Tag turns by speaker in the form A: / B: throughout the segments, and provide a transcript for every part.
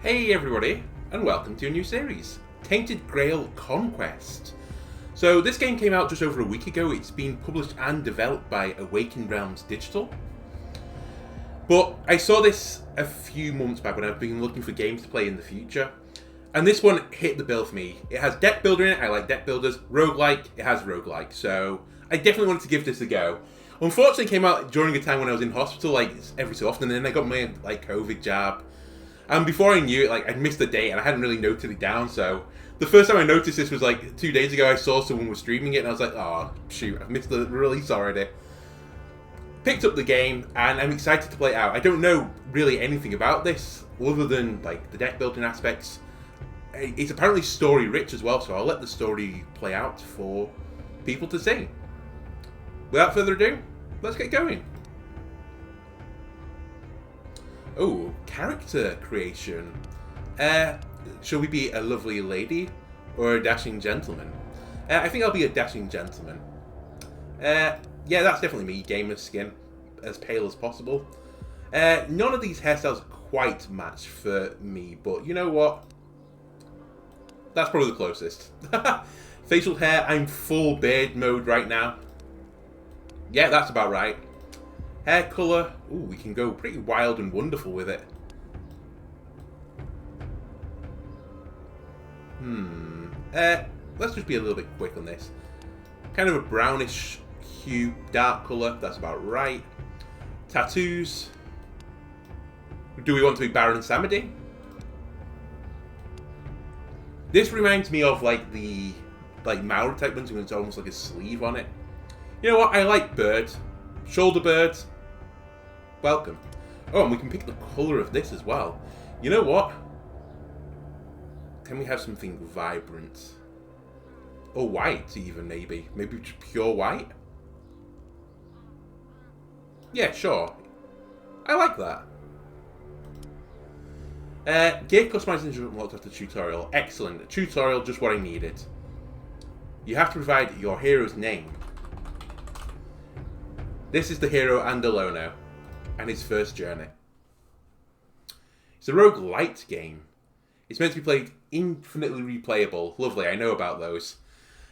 A: Hey everybody, and welcome to a new series, Tainted Grail Conquest. So this game came out just over a week ago. It's been published and developed by Awakened Realms Digital. But I saw this a few months back when I've been looking for games to play in the future. And this one hit the bill for me. It has deck builder in it, I like deck builders. Roguelike, it has roguelike. So I definitely wanted to give this a go. Unfortunately it came out during a time when I was in hospital, like every so often, and then I got my COVID jab. And before I knew it, I'd missed the date and I hadn't really noted it down, so the first time I noticed this was 2 days ago. I saw someone was streaming it and I was like, oh shoot, I've missed the release already. Picked up the game and I'm excited to play it out. I don't know really anything about this other than the deck building aspects. It's apparently story rich as well, so I'll let the story play out for people to see. Without further ado, let's get going. Oh, character creation. Shall we be a lovely lady or a dashing gentleman? I think I'll be a dashing gentleman. Yeah, that's definitely me, gamer skin, as pale as possible. None of these hairstyles quite match for me, but you know what? That's probably the closest. Facial hair, I'm full beard mode right now. Yeah, that's about right. Hair colour, ooh, we can go pretty wild and wonderful with it. Let's just be a little bit quick on this. Kind of a brownish hue, dark colour, that's about right. Tattoos. Do we want to be Baron Samedi? This reminds me of the Maori type ones, when it's almost like a sleeve on it. You know what, I like birds. Shoulder birds. Welcome. Oh, and we can pick the colour of this as well. You know what? Can we have something vibrant? Or white, even, maybe. Maybe just pure white? Yeah, sure. I like that. Gear customization unlocked after tutorial. Excellent. Tutorial, just what I needed. You have to provide your hero's name. This is the hero Andalono and his first journey. It's a roguelite game. It's meant to be played infinitely replayable. Lovely, I know about those.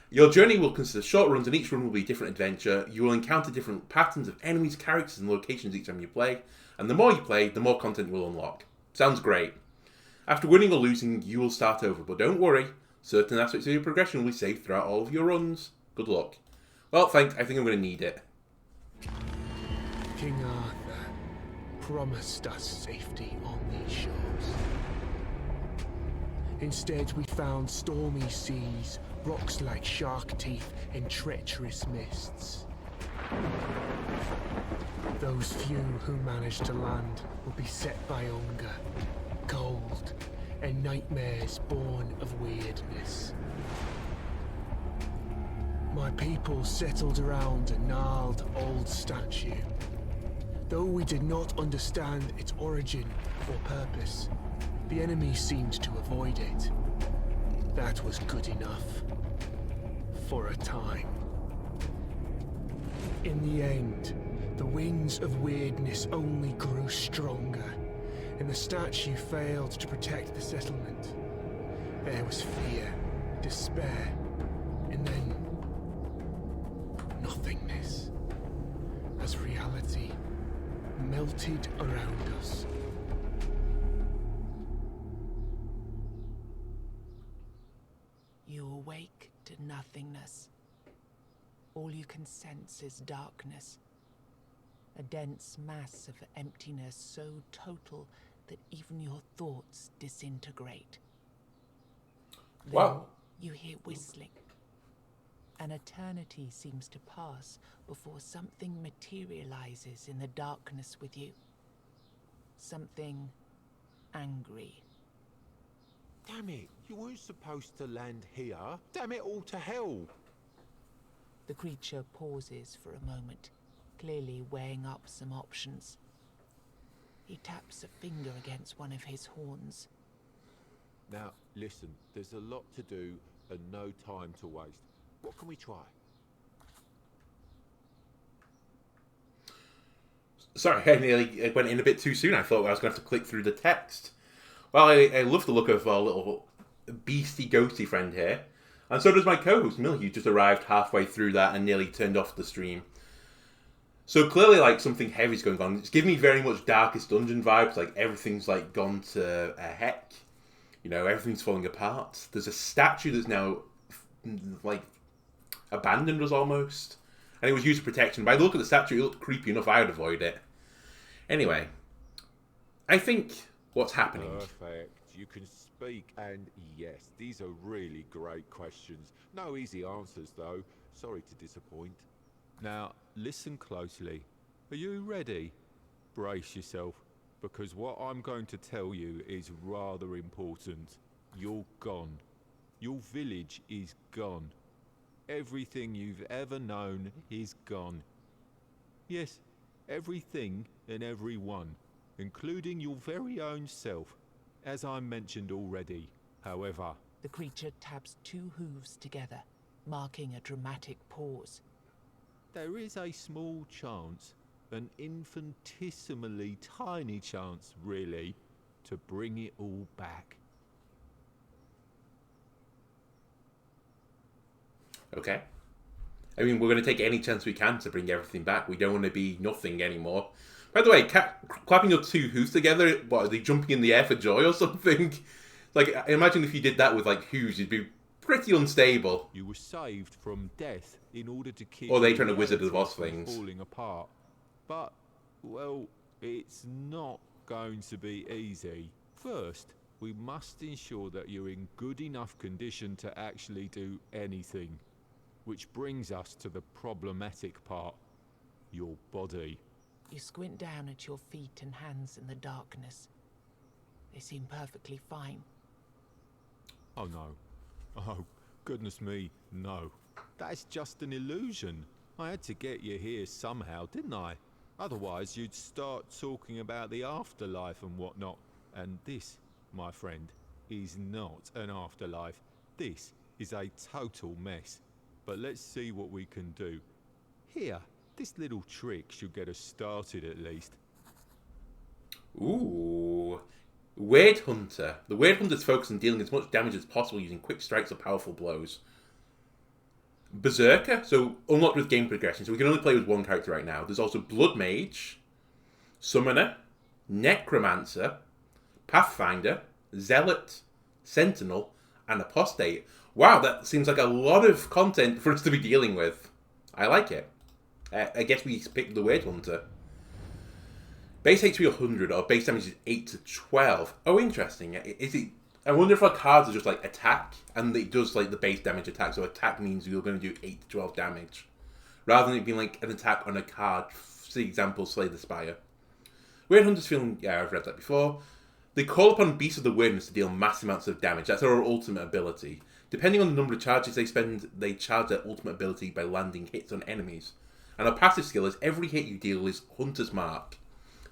A: Your journey will consist of short runs and each run will be a different adventure. You will encounter different patterns of enemies, characters and locations each time you play. And the more you play, the more content you will unlock. Sounds great. After winning or losing, you will start over. But don't worry, certain aspects of your progression will be saved throughout all of your runs. Good luck. Well, thanks. I think I'm going to need it.
B: King Arthur promised us safety on these shores. Instead, we found stormy seas, rocks like shark teeth, and treacherous mists. Those few who managed to land will be set by hunger, cold, and nightmares born of weirdness. My people settled around a gnarled old statue. Though we did not understand its origin or purpose, the enemy seemed to avoid it. That was good enough. For a time. In the end, the winds of weirdness only grew stronger, and the statue failed to protect the settlement. There was fear, despair, and then nothingness, as reality melted around us.
C: You awake to nothingness. All you can sense is darkness. A dense mass of emptiness so total that even your thoughts disintegrate.
A: Wow.
C: Then you hear whistling. An eternity seems to pass before something materializes in the darkness with you. Something angry.
D: Damn it, you weren't supposed to land here. Damn it all to hell.
C: The creature pauses for a moment, clearly weighing up some options. He taps a finger against one of his horns.
D: Now, listen, there's a lot to do and no time to waste. What can we try?
A: Sorry, I nearly went in a bit too soon. I thought I was going to have to click through the text. Well, I love the look of our little beastie ghosty friend here. And so does my co-host, Mill, who just arrived halfway through that and nearly turned off the stream. So clearly, like, something heavy's going on. It's giving me very much Darkest Dungeon vibes. Like, everything's, like, gone to heck. You know, everything's falling apart. There's a statue that's now, like, abandoned us almost. And it was used for protection. By the look at the statue, it looked creepy enough. I would avoid it. Anyway, I think what's happening...
D: Perfect. You can speak, and yes, these are really great questions. No easy answers, though. Sorry to disappoint. Now, listen closely. Are you ready? Brace yourself, because what I'm going to tell you is rather important. You're gone. Your village is gone. Everything you've ever known is gone. Yes, everything and everyone, including your very own self, as I mentioned already. However,
C: The creature taps two hooves together, marking a dramatic pause.
D: there is a small chance, an infinitesimally tiny chance, really, to bring it all back.
A: Okay. I mean, we're going to take any chance we can to bring everything back. We don't want to be nothing anymore. By the way, clapping your two hooves together, what, are they jumping in the air for joy or something? Like, I imagine if you did that with, like, hooves, you'd be pretty unstable.
D: You were saved from death in order to keep...
A: Or they trying to Wizard of
D: reality
A: Oz
D: from
A: things.
D: falling apart. But, well, it's not going to be easy. First, we must ensure that you're in good enough condition to actually do anything. Which brings us to the problematic part. Your body.
C: You squint down at your feet and hands in the darkness. They seem perfectly fine.
D: Oh no. Oh, goodness me, no. That's just an illusion. I had to get you here somehow, didn't I? Otherwise you'd start talking about the afterlife and whatnot. And this, my friend, is not an afterlife. This is a total mess. But let's see what we can do. Here, this little trick should get us started at least.
A: Ooh. Weird Hunter. The Weird Hunter's focus on dealing as much damage as possible using quick strikes or powerful blows. Berserker. So, unlocked with game progression. So we can only play with one character right now. There's also Blood Mage, Summoner, Necromancer, Pathfinder, Zealot, Sentinel, and Apostate. Wow, that seems like a lot of content for us to be dealing with. I like it. I guess we picked the Weird Hunter. Base HP 100, or base damage is 8 to 12. Oh, interesting. Is it? I wonder if our cards are just like attack, and it does like the base damage attack. So attack means you're going to do 8 to 12 damage, rather than it being like an attack on a card. For example, Slay the Spire. Weird Hunter's feeling. Yeah, I've read that before. They call upon Beasts of the Weirdness to deal massive amounts of damage. That's our ultimate ability. Depending on the number of charges they spend, they charge their ultimate ability by landing hits on enemies. And our passive skill is every hit you deal is Hunter's Mark.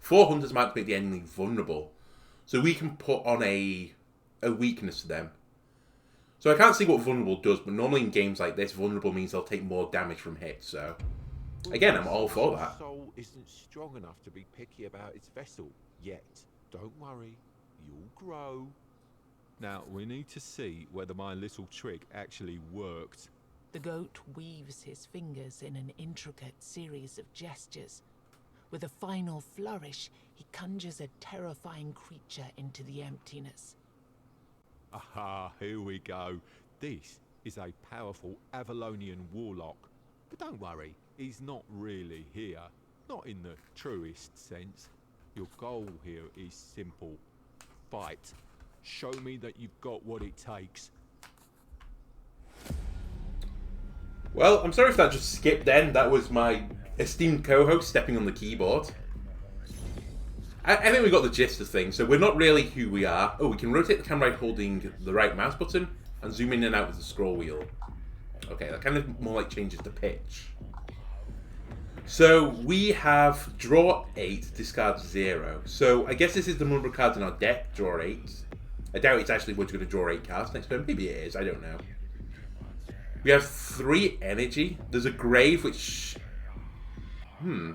A: 4 Hunter's Mark make the enemy vulnerable. So we can put on a weakness to them. So I can't see what vulnerable does, but normally in games like this, vulnerable means they'll take more damage from hits. So, again, I'm all for that.
D: Soul isn't strong enough to be picky about its vessel yet. Don't worry, you'll grow. Now, we need to see whether my little trick actually worked.
C: The goat weaves his fingers in an intricate series of gestures. With a final flourish, he conjures a terrifying creature into the emptiness.
D: Aha, here we go. This is a powerful Avalonian warlock. But don't worry, he's not really here. Not in the truest sense. Your goal here is simple. Fight. Show me that you've got what it takes.
A: Well, I'm sorry if that just skipped then. That was my esteemed co-host stepping on the keyboard. I think we got the gist of things. So we're not really who we are. Oh, we can rotate the camera by holding the right mouse button and zoom in and out with the scroll wheel. Okay, that kind of more like changes the pitch. So we have draw 8, discard 0. So I guess this is the number of cards in our deck, draw 8. I doubt it's actually we're going to draw 8 cards next turn. Maybe it is, I don't know. We have 3 energy. There's a grave which...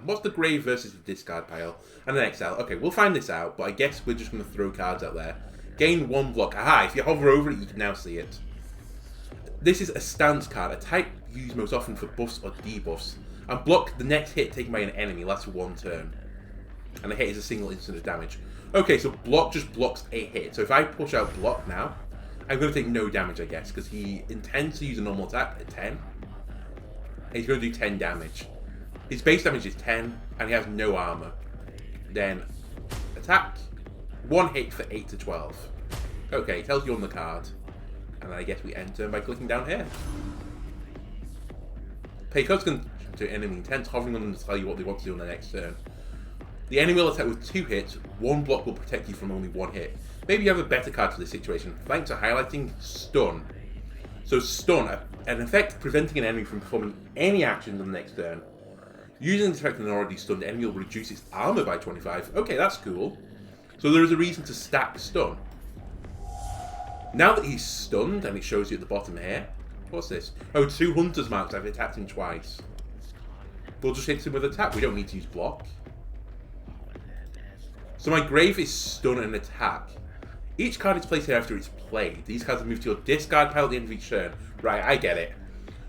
A: what's the grave versus the discard pile? And an exile. Okay, we'll find this out, but I guess we're just going to throw cards out there. Gain 1 block. Aha, if you hover over it, you can now see it. This is a stance card, a type used most often for buffs or debuffs. And block, the next hit taken by an enemy lasts for 1 turn. And a hit is a single instant of damage. Okay, so block just blocks a hit. So if I push out block now, I'm going to take no damage, I guess, because he intends to use a normal attack at 10. And he's going to do 10 damage. His base damage is 10, and he has no armor. Then, attack. 1 hit for 8 to 12. Okay, it tells you on the card. And then I guess we end turn by clicking down here. Pay cards can to enemy intent, hovering on them to tell you what they want to do on the next turn. The enemy will attack with 2 hits. 1 block will protect you from only 1 hit. Maybe you have a better card for this situation. Thanks to highlighting Stun. So Stun, an effect preventing an enemy from performing any actions on the next turn. Using this effect on an already stunned enemy will reduce its armor by 25. Okay, that's cool. So there is a reason to stack Stun. Now that he's stunned, and it shows you at the bottom here. What's this? Oh, 2 Hunter's Marks. I've attacked him twice. We'll just hit him with attack. We don't need to use block. So my Grave is Stun and Attack. Each card is placed here after it's played. These cards are moved to your discard pile at the end of each turn. Right, I get it.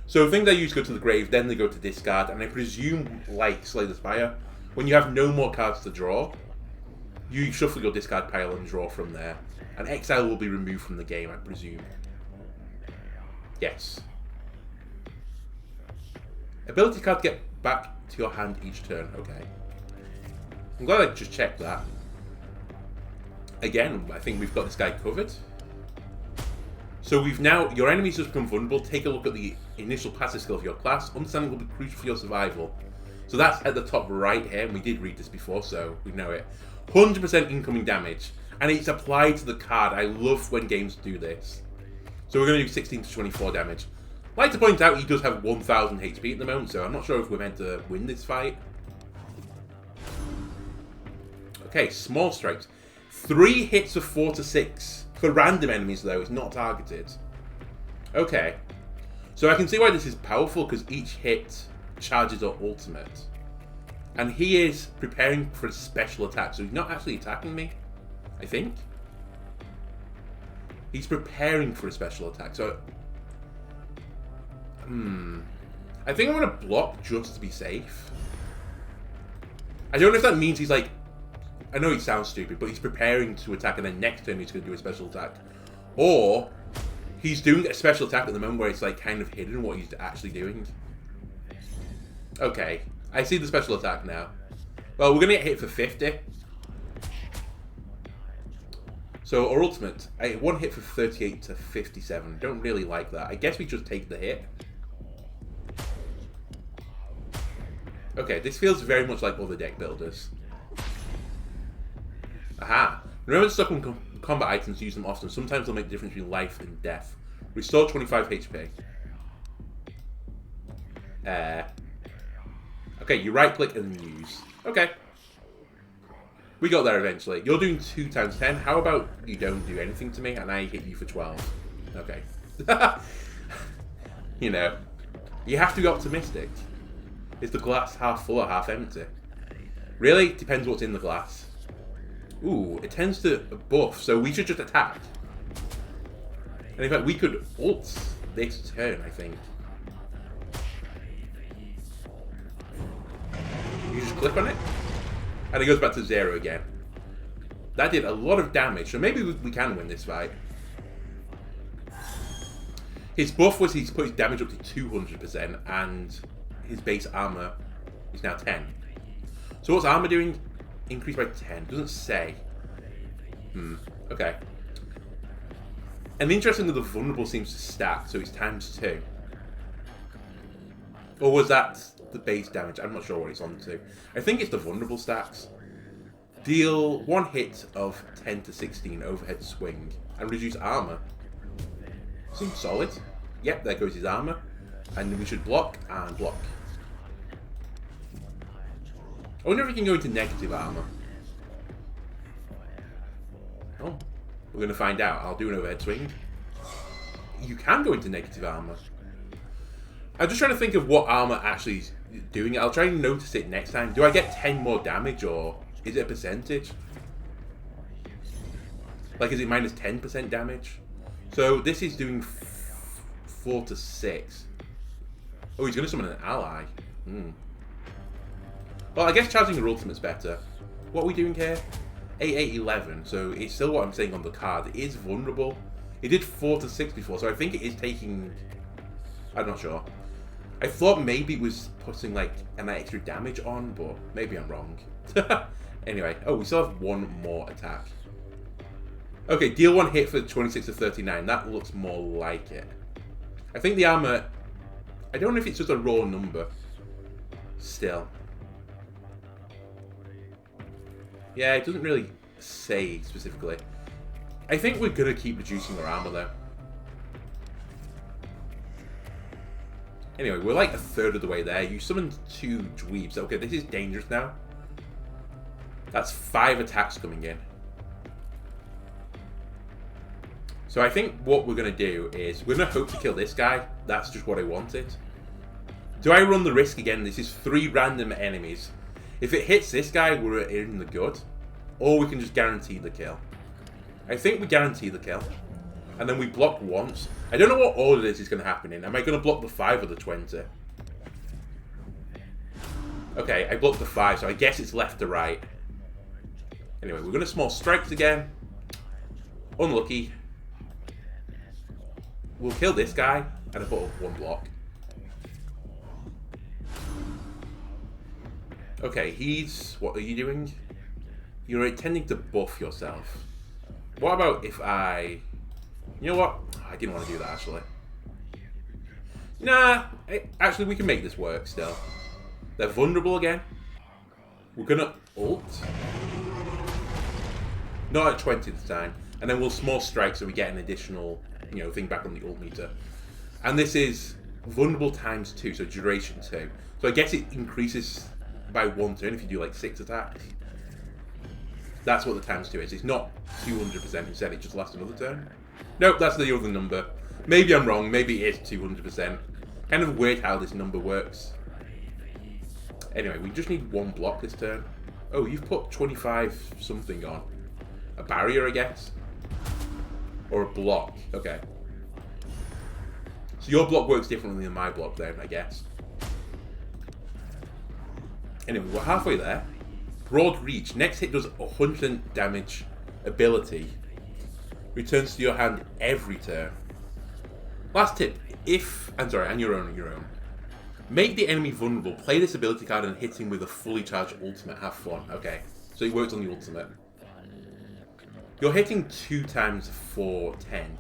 A: So things I use go to the Grave, then they go to discard, and I presume, like Slay the Spire, when you have no more cards to draw, you shuffle your discard pile and draw from there. And Exile will be removed from the game, I presume. Yes. Ability card get back to your hand each turn. Okay. I'm glad I just checked that. Again, I think we've got this guy covered. So we've now, your enemies just become vulnerable. Take a look at the initial passive skill of your class. Understanding will be crucial for your survival. So that's at the top right here, and we did read this before, so we know it. 100% incoming damage. And it's applied to the card. I love when games do this. So we're going to do 16 to 24 damage. I'd like to point out he does have 1000 HP at the moment, so I'm not sure if we're meant to win this fight. Okay, small strikes. 3 hits of 4 to 6. For random enemies, though, it's not targeted. Okay. So I can see why this is powerful, because each hit charges our ultimate. And he is preparing for a special attack, so he's not actually attacking me, I think. He's preparing for a special attack, so... I think I'm going to block just to be safe. I don't know if that means he's like... I know it sounds stupid, but he's preparing to attack and then next turn he's going to do a special attack. Or he's doing a special attack at the moment where it's like kind of hidden what he's actually doing. Okay, I see the special attack now. Well, we're going to get hit for 50. So our ultimate, 1 hit for 38 to 57. Don't really like that. I guess we just take the hit. Okay, this feels very much like other deck builders. Aha! Remember to stock on combat items, use them often. Sometimes they'll make the difference between life and death. Restore 25 HP. Okay, you right click and then use. Okay. We got there eventually. You're doing 2 times 10. How about you don't do anything to me and I hit you for 12? Okay. You know, you have to be optimistic. Is the glass half full or half empty? Really? Depends what's in the glass. Ooh, it tends to buff, so we should just attack. And in fact, we could ult this turn, I think. You just click on it, and it goes back to 0 again. That did a lot of damage, so maybe we can win this fight. His buff was he's put his damage up to 200%, and his base armor is now 10. So what's armor doing? Increased by 10. Doesn't say. Okay. And interestingly, the vulnerable seems to stack, so it's times 2. Or was that the base damage? I'm not sure what it's on to. I think it's the vulnerable stacks. Deal 1 hit of 10 to 16 overhead swing and reduce armor. Seems solid. Yep, there goes his armor. And we should block and block. I wonder if we can go into negative armor. Oh, we're going to find out. I'll do an overhead swing. You can go into negative armor. I'm just trying to think of what armor actually is doing it. I'll try and notice it next time. Do I get 10 more damage or is it a percentage? Like, is it minus 10% damage? So this is doing 4 to 6. Oh, he's going to summon an ally. Well, I guess charging your ultimate's better. What are we doing here? 8, 8, 11. So it's still what I'm saying on the card. It is vulnerable. It did 4 to 6 before, so I think it is taking... I'm not sure. I thought maybe it was putting like an extra damage on, but maybe I'm wrong. Anyway, oh, we still have one more attack. Okay, deal 1 hit for 26 to 39. That looks more like it. I think the armor... I don't know if it's just a raw number. Still. Yeah, it doesn't really say specifically. I think we're going to keep reducing our armor though. Anyway, we're like a third of the way there. You summoned 2 dweebs. Okay, this is dangerous now. That's 5 attacks coming in. So I think what we're going to do is we're going to hope to kill this guy. That's just what I wanted. Do I run the risk again? This is 3 random enemies. If it hits this guy, we're in the good. Or we can just guarantee the kill. I think we guarantee the kill. And then we block once. I don't know what order this is going to happen in. Am I going to block the 5 or the 20? Okay, I blocked the 5, so I guess it's left to right. Anyway, we're going to small strikes again. Unlucky. We'll kill this guy. And I put up 1 block. Okay, he's... What are you doing? You're intending to buff yourself. What about if I... You know what? I didn't want to do that, actually. Nah. Actually, we can make this work still. They're vulnerable again. We're going to ult. Not at 20 this time. And then we'll small strike so we get an additional, you know, thing back on the ult meter. And this is vulnerable times 2, so duration 2. So I guess it increases by 1 turn if you do like 6 attacks. That's what the times 2 is. It's not 200%. Instead, it just lasts another turn. Nope, that's the other number. Maybe I'm wrong. Maybe it is 200%. Kind of weird how this number works. Anyway, we just need 1 block this turn. Oh, you've put 25 something on. A barrier, I guess. Or a block. Okay. So your block works differently than my block then, I guess. Anyway, we're halfway there. Broad reach. Next hit does 100% damage ability. Returns to your hand every turn. Last tip. If... I'm sorry, and your own. Make the enemy vulnerable. Play this ability card and hit him with a fully charged ultimate. Have fun. Okay. So it works on the ultimate. You're hitting 2 times for 10.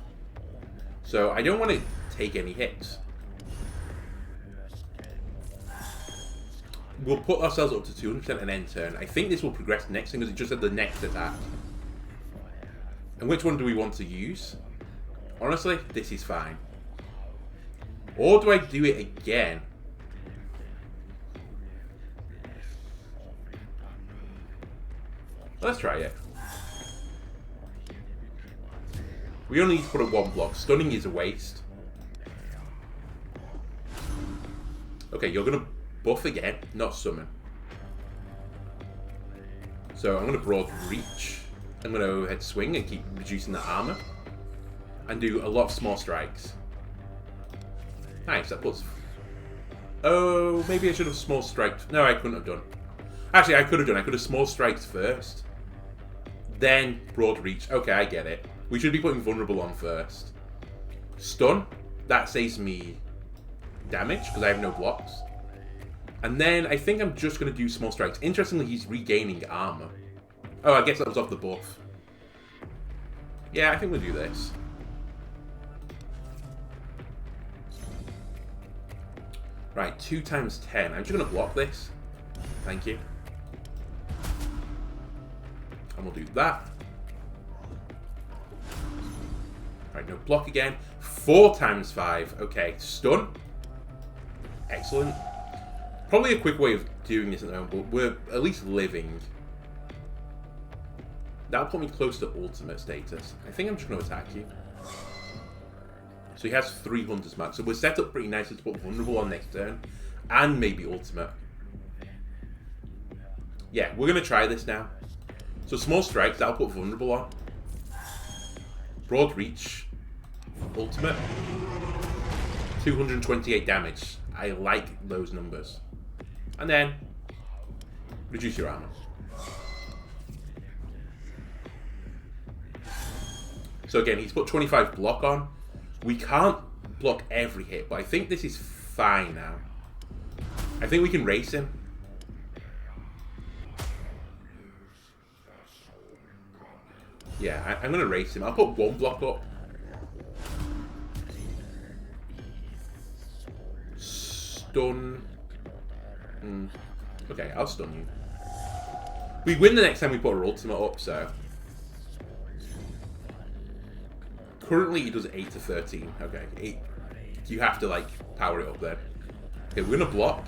A: So I don't want to take any hits. We'll put ourselves up to 200% and end turn. I think this will progress next thing because it just said the next attack. And which one do we want to use? Honestly, this is fine. Or do I do it again? Let's try it. We only need to put up 1 block. Stunning is a waste. Okay, you're going to buff again, not summon. So I'm going to broad reach. I'm going to go ahead swing and keep reducing the armor. And do a lot of small strikes. Nice, that puts... Oh, maybe I should have small striked. No, I couldn't have done. Actually, I could have done. I could have small strikes first. Then broad reach. Okay, I get it. We should be putting vulnerable on first. Stun. That saves me damage because I have no blocks. And then I think I'm just going to do small strikes. Interestingly, he's regaining armor. Oh, I guess that was off the buff. Yeah, I think we'll do this. Right, 2 times 10. I'm just going to block this. Thank you. And we'll do that. Right, no block again. 4 times 5. Okay, stun. Excellent. Probably a quick way of doing this at the moment, but we're at least living. That'll put me close to ultimate status. I think I'm just going to attack you. So he has 3 hunters max. So we're set up pretty nicely to put vulnerable on next turn. And maybe ultimate. Yeah, we're going to try this now. So small strikes, that'll put vulnerable on. Broad reach. Ultimate. 228 damage. I like those numbers. And then reduce your armor. So again, he's put 25 block on. We can't block every hit, but I think this is fine now. I think we can race him. Yeah, I'm going to race him. I'll put 1 block up. Stun. Okay, I'll stun you. We win the next time we put our ultimate up, so. Currently, he does 8 to 13. Okay, you have to, like, power it up then. Okay, we're going to block.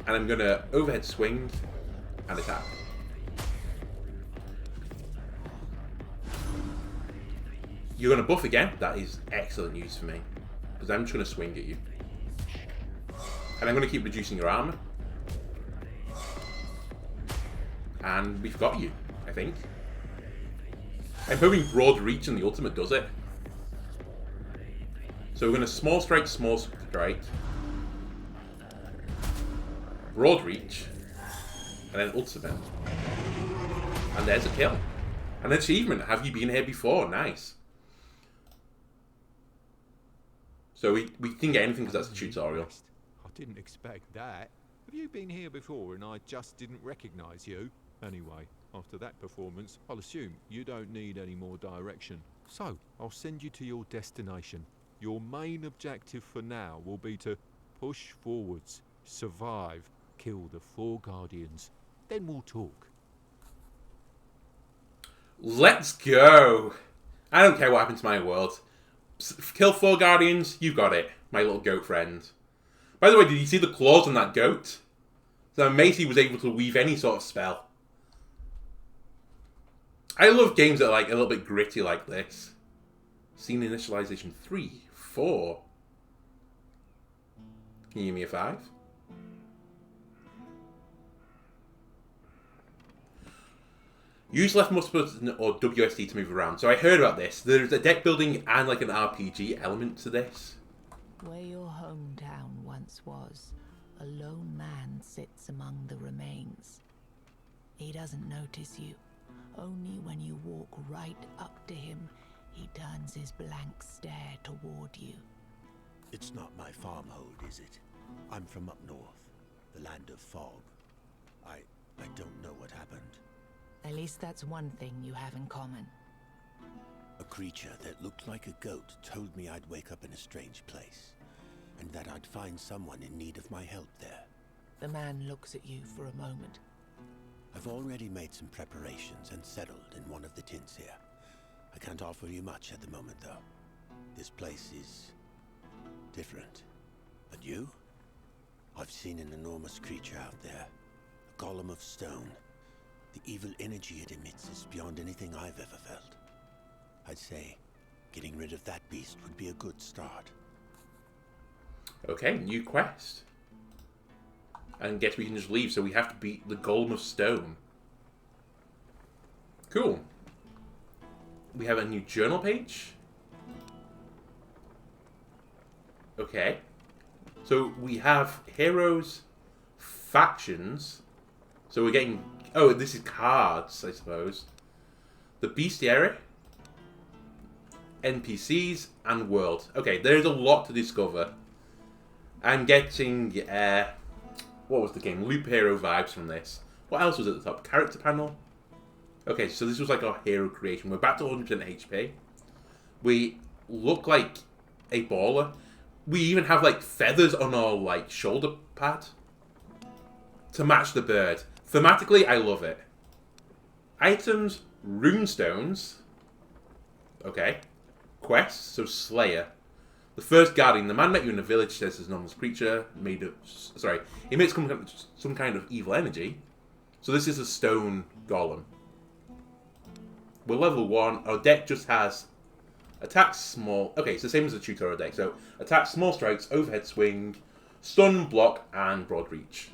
A: And I'm going to overhead swing and attack. You're going to buff again. That is excellent news for me. Because I'm just going to swing at you. And I'm going to keep reducing your armor. And we've got you, I think. I'm hoping broad reach and the ultimate does it. So we're going to small strike, broad reach, and then ultimate. And there's a kill. An achievement. Have you been here before? Nice. So we didn't get anything because that's a tutorial.
D: I didn't expect that. Have you been here before and I just didn't recognise you? Anyway, after that performance, I'll assume you don't need any more direction. So, I'll send you to your destination. Your main objective for now will be to push forwards, survive, kill the 4 Guardians. Then we'll talk.
A: Let's go! I don't care what happens to my world. Kill 4 Guardians, you got it, my little goat friend. By the way, did you see the claws on that goat? So Macy was able to weave any sort of spell. I love games that are like a little bit gritty like this. Scene initialization 3, 4. Can you give me a 5? Use left mouse button or WSD to move around. So I heard about this. There's a deck building and like an RPG element to this.
C: Where your hometown once was, a lone man sits among the remains. He doesn't notice you. Only when you walk right up to him, he turns his blank stare toward you.
E: It's not my farmhold, is it? I'm from up north, the land of fog. I don't know what happened.
C: At least that's one thing you have in common.
E: A creature that looked like a goat told me I'd wake up in a strange place, and that I'd find someone in need of my help there.
C: The man looks at you for a moment.
E: I've already made some preparations and settled in one of the tents here. I can't offer you much at the moment, though. This place is different. But you? I've seen an enormous creature out there. A golem of stone. The evil energy it emits is beyond anything I've ever felt. I'd say getting rid of that beast would be a good start.
A: Okay, new quest. And guess we can just leave, so we have to beat the Golem of Stone. Cool. We have a new journal page. Okay. So we have heroes, factions. So we're getting... Oh, this is cards, I suppose. The bestiary, NPCs, and world. Okay, there's a lot to discover. I'm getting... what was the game? Loop Hero vibes from this. What else was at the top? Character panel. Okay, so this was like our hero creation. We're back to 100% HP. We look like a baller. We even have like feathers on our like shoulder pad to match the bird. Thematically, I love it. Items, runestones. Okay. Quests, so Slayer. The first guardian. The man met you in a village, says his anomalous creature made of... Sorry. Emits some kind of evil energy. So this is a stone golem. We're level 1. Our deck just has... Attack small... Okay, it's the same as the tutorial deck. So, attack small strikes, overhead swing, stun, block, and broad reach.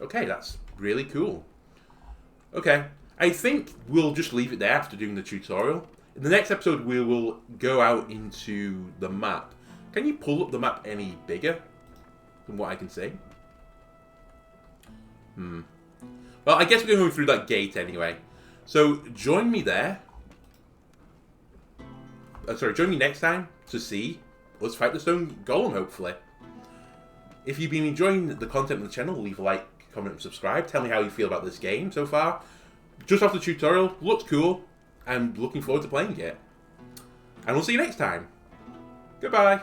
A: Okay, that's really cool. Okay. I think we'll just leave it there after doing the tutorial. In the next episode, we will go out into the map. Can you pull up the map any bigger than what I can see? Well, I guess we're going through that gate anyway. So, join me there. Join me next time to see us fight the stone golem, hopefully. If you've been enjoying the content of the channel, leave a like, comment, and subscribe. Tell me how you feel about this game so far. Just off the tutorial, looks cool. I'm looking forward to playing it. And we'll see you next time. Goodbye.